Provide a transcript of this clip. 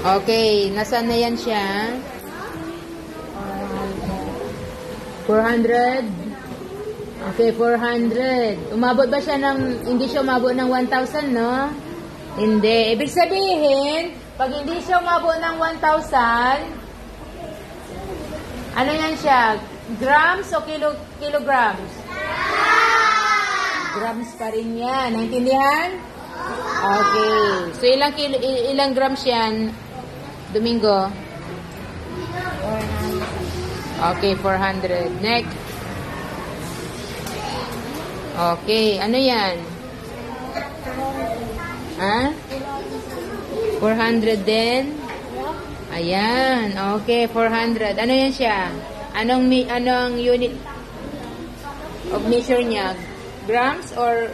Okay, nasaan na yan siya? 400? Okay, 400. Umabot ba siya ng, hindi siya umabot ng 1,000, no? Hindi. Ibig sabihin, pag hindi siya umabot ng 1,000, ano yan siya? Grams o kilograms? Grams pa rin yan. Naintindihan? Okay. So, ilang grams yan, Domingo? 400. Okay, 400. Next. Okay. Ano yan? Ha? 400 din? Ayan. Okay, 400. Ano yan siya? Anong unit of measure niya? Grams or